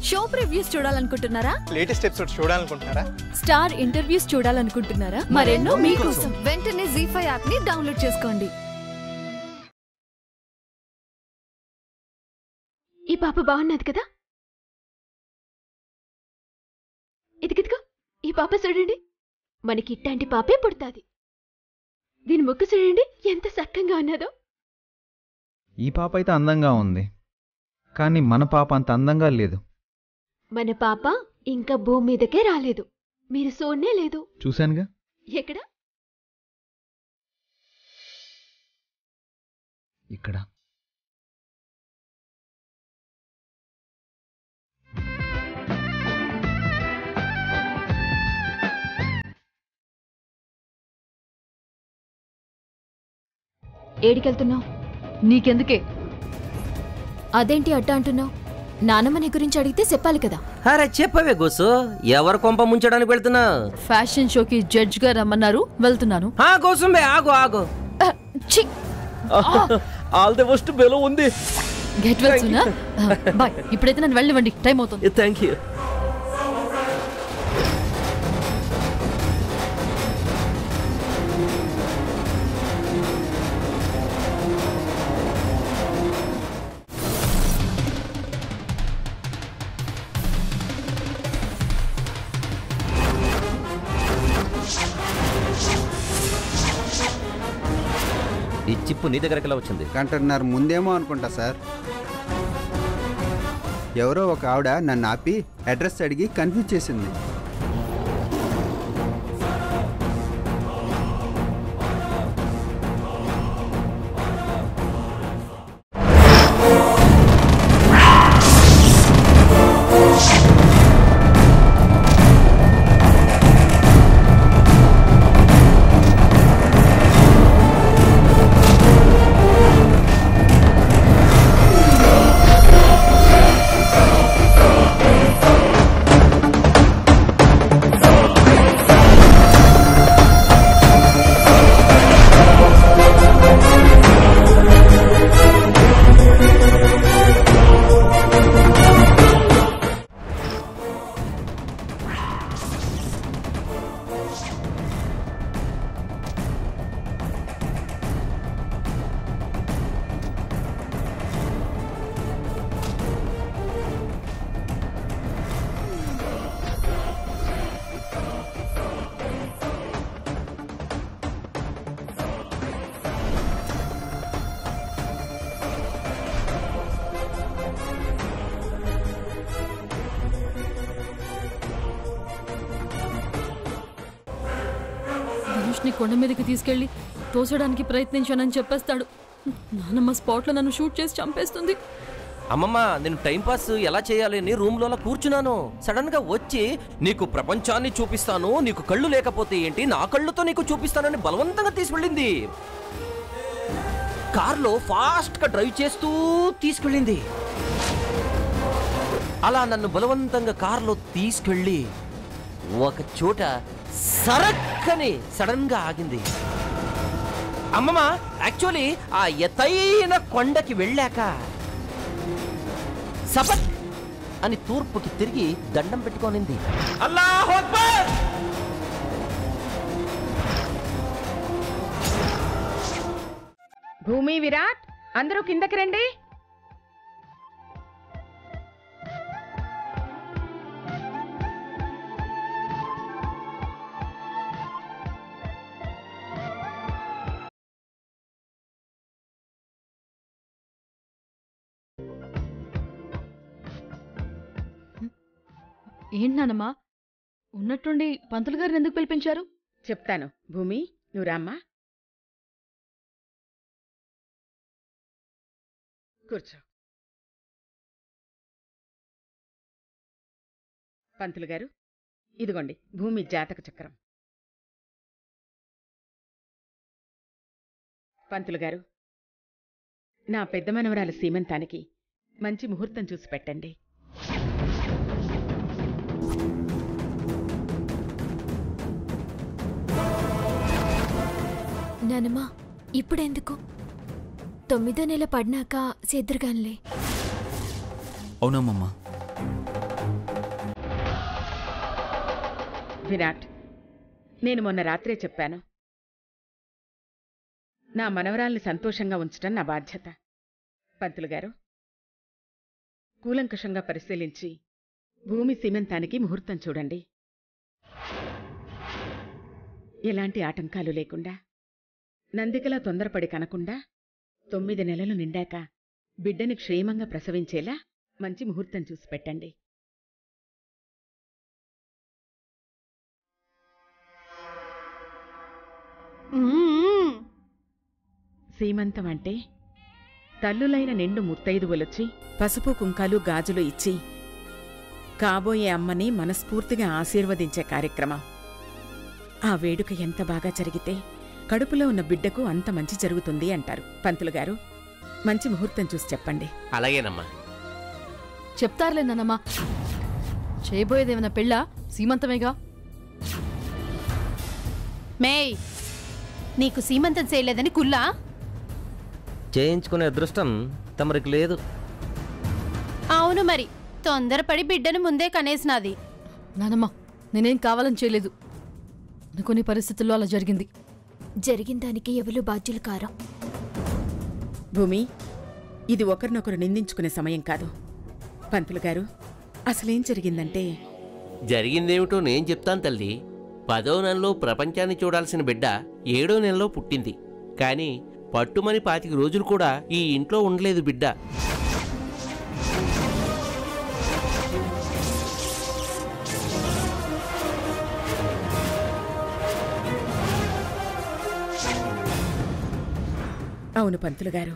Show previews చూడాలనుకుంటున్నారా? Latest episodes చూడాలనుకుంటున్నారా? Star interviews చూడాలనుకుంటున్నారా? మరెన్నో మీకోసం వెంటనే ZEE5 యాప్ ని డౌన్లోడ్ చేసుకోండి. ఈ పాప బాగున్నది కదా? ఇదిగో ఈ పాప చూడండి, మనకి ఇట్లాంటి పాపే పుడతాది. దీని ముక్కు చూడండి ఎంత చక్కగా ఉన్నదో. ఈ పాప అయితే అందంగా ఉంది, కానీ మన పాప అంత అందంగా లేదు. మన పాప ఇంకా భూమి మీదకే రాలేదు, మీరు చూడనే లేదు. చూశానుగా. ఎక్కడ? ఇక్కడ. ఏడికెళ్తున్నావు? నీకెందుకే? అదేంటి అడ్డా అంటున్నావు? నానమ్మ నీ గురించి అడిగితే చెప్పాలి కదా. అరే చెప్పవే గోసు, ఎవరు కొంప ముంచడానికి వెళ్తున్నా? ఫ్యాషన్ షోకి జడ్జ్ గా రమ్మన్నారు, వెళ్తున్నాను. గోసుంబే ఆగు ఆగు. ఆల్ ది బెస్ట్ బెలో ఉంది. Get well soon. బై. ఇప్పుడైతే నన్ను వెళ్ళనివ్వండి, టైం అవుతుంది. Thank you. ఈ చిప్పు నీ దగ్గరికి ఎలా వచ్చింది? కంటన్నర ముందేమో అనుకుంటా సార్. ఎవరో ఒక ఆవిడ నన్ను ఆపి అడ్రస్ అడిగి కన్ఫ్యూజ్ చేసింది. ధనుష్ని కొండ మీదకి తీసుకెళ్లి తోసడానికి ప్రయత్నించానని చెప్పేస్తాడు. నానమ్మ స్పాట్ లో నన్ను షూట్ చేసి చంపేస్తుంది. అమ్మమ్మ, నేను టైం పాస్ ఎలా చేయాలి అని రూమ్ లో కూర్చున్నాను. సడన్ గా వచ్చి నీకు ప్రపంచాన్ని చూపిస్తాను, నీకు కళ్ళు లేకపోతే ఏంటి, నా కళ్ళుతో నీకు చూపిస్తానని బలవంతంగా తీసుకెళ్ళింది. కార్లో ఫాస్ట్ గా డ్రైవ్ చేస్తూ తీసుకెళ్ళింది. అలా నన్ను బలవంతంగా కార్లో తీసుకెళ్ళి ఒక చోట సరక్కని సడన్ గా ఆగింది. అమ్మమ్మ, యాక్చువల్లీ ఆ ఎత్తైన కొండకి వెళ్ళాక సపట్ అని తూర్పుకి తిరిగి దండం పెట్టుకోనింది. అల్లాహు అక్బర్. భూమి, విరాట్, అందరూ కిందకి రండి. ఏంటి నానమ్మా, ఉన్నట్టుండి పంతులు గారిని ఎందుకు పిలిపించారు? చెప్తాను. భూమి, నువ్వు రామ్మా, కూర్చో. పంతులు గారు, ఇదిగోండి భూమి జాతక చక్రం. పంతులు గారు, నా పెద్ద మనవరాలు సీమంతానికి మంచి ముహూర్తం చూసి పెట్టండి. నానమ్మా, ఇప్పుడెందుకు? 9వ నెల పడినాక చేద్దురుగానిలే. అవునమ్మమ్మ, విరాట్, నేను మొన్న రాత్రే చెప్పాను, నా మనవరాల్ని సంతోషంగా ఉంచటం నా బాధ్యత. పంతులు గారు, కూలంకషంగా పరిశీలించి భూమి సీమంతానికి ముహూర్తం చూడండి. ఎలాంటి ఆటంకాలు లేకుండా, నందికలా తొందరపడి కనకుండా 9 నెలలు నిండాక బిడ్డని క్షేమంగా ప్రసవించేలా మంచి ముహూర్తం చూసి పెట్టండి. సీమంతం అంటే తల్లులైన నిండు ముత్తైదువులొచ్చి పసుపు కుంకాలు గాజులు ఇచ్చి కాబోయే అమ్మని మనస్ఫూర్తిగా ఆశీర్వదించే కార్యక్రమం. ఆ వేడుక ఎంత బాగా జరిగితే కడుపులో ఉన్న బిడ్డకు అంత మంచి జరుగుతుంది అంటారు. పంతులు గారు, మంచి ముహూర్తం చూసి చెప్పండి. అలాగేనమ్మా. చెప్తారులే నానమ్మా. చేయబోయేదేమైనా పెళ్ళా? సీమంతమేగా. మేయ్, నీకు సీమంతం చేయలేదని కుల్లా? చేయించుకునే అదృష్టం తమరికి లేదు. అవును మరి, తొందరపడి బిడ్డను ముందే కనేసినాది. నానమ్మా, నేనేం కావాలని చేయలేదు. కొన్ని పరిస్థితుల్లో అలా జరిగింది. జరిగిన దానికి ఎవరు బాధ్యులు కారా? భూమి, ఇది ఒకరినొకరు నిందించుకునే సమయం కాదు. పంతులు గారు, అసలేం జరిగిందంటే... జరిగిందేమిటో నేను చెప్తాను తల్లి. 10వ నెలలో ప్రపంచాన్ని చూడాల్సిన బిడ్డ 7వ నెలలో పుట్టింది. కానీ పట్టుమని 25 రోజులు కూడా ఈ ఇంట్లో ఉండలేదు బిడ్డ. అవును పంతులు గారు,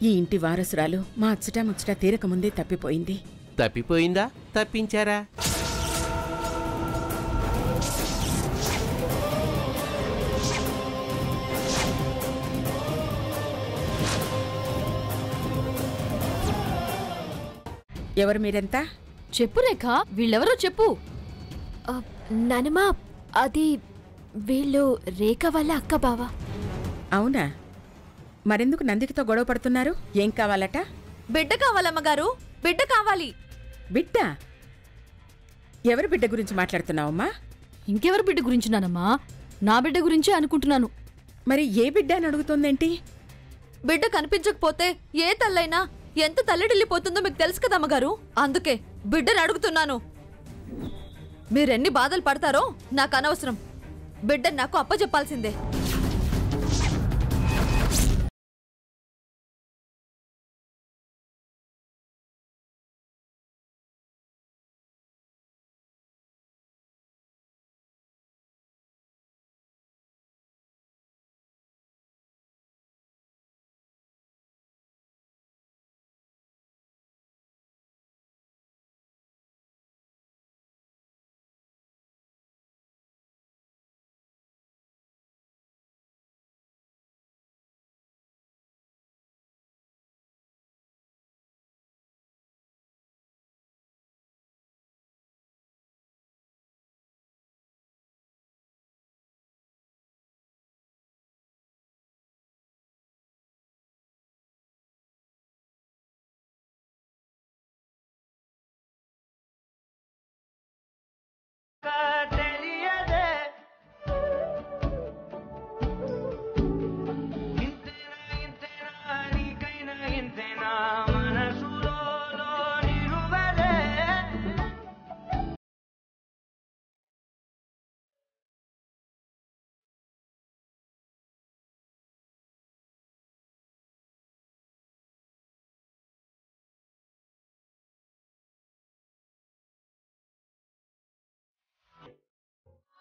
ఈ ఇంటి వారసురాలు మా అచ్చటా ముచ్చటా తీరకముందే తప్పిపోయింది. తప్పిపోయిందా? తప్పించారా? ఎవరు మీరెంతా? చెప్పు రేఖ, వీళ్ళెవరో చెప్పు. నానమ్మా, అది వీళ్ళు రేఖ వాళ్ళ అక్క బావ. అవునా? మరెందుకు నందికితో గొడవ పడుతున్నారు? ఏం కావాలట? బిడ్డ కావాలమ్మగారు, బిడ్డ కావాలి. బిడ్డ? ఎవరి బిడ్డ గురించి మాట్లాడుతున్నావమ్మా? ఇంకెవరి బిడ్డ గురించి నానమ్మా? నా బిడ్డ గురించే అనుకుంటున్నాను. మరి ఏ బిడ్డ అని అడుగుతోందేంటి? బిడ్డ కనిపించకపోతే ఏ తల్లైనా ఎంత తల్లడిల్లిపోతుందో మీకు తెలుసు కదమ్మగారు. అందుకే బిడ్డను అడుగుతున్నాను. మీరెన్ని బాధలు పడతారో నాకు అనవసరం. బిడ్డను నాకు అప్పచెప్పాల్సిందే.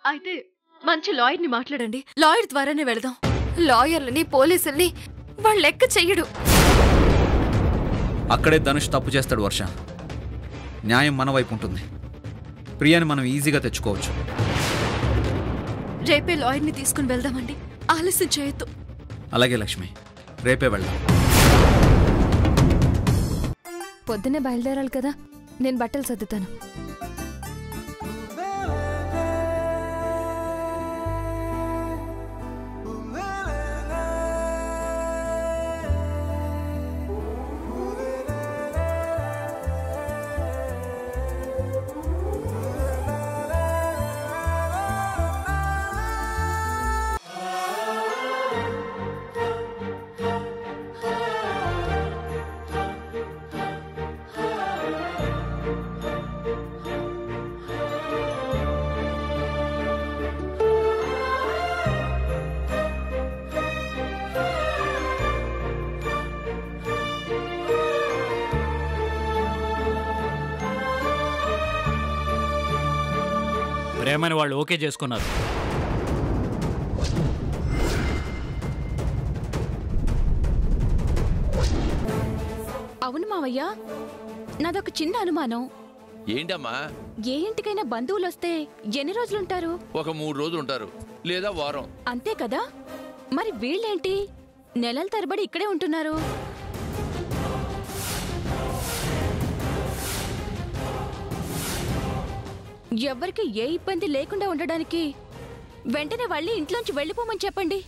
అయితే మంచి లాయర్ని మాట్లాడండి. లాయర్ ద్వారానే వెళదాం. లాయర్లని పోలీసుల్ని వాళ్ళ లెక్క చెయ్యడు. అక్కడే ధనుష్ తప్పు చేస్తాడు వర్ష. న్యాయం మన వైపు ఉంటుంది. ప్రియాని మనం ఈజీగా తెచ్చుకోవచ్చు. రేపే లాయర్ని తీసుకుని వెళ్దామండి. ఆలస్యం చేయొద్దు. అలాగే లక్ష్మి, రేపే వెళ్దాం. పొద్దున్నే బయలుదేరాలి కదా, నేను బట్టలు సర్దుతాను. ప్రేమని వాళ్ళు ఓకే చేసుకున్నారు. అవును మావయ్య, నాదొక చిన్న అనుమానం. ఏంటమ్మా? ఏ ఇంటికైనా బంధువులు వస్తే ఎన్ని రోజులుంటారు? ఒక 3 రోజులు ఉంటారు, లేదా వారం. అంతే కదా? మరి వీళ్ళేంటి నెలల తరబడి ఇక్కడే ఉంటున్నారు? ఎవ్వరికి ఏ ఇబ్బంది లేకుండా ఉండడానికి వెంటనే వాళ్ళి ఇంట్లోంచి వెళ్ళిపోమని చెప్పండి.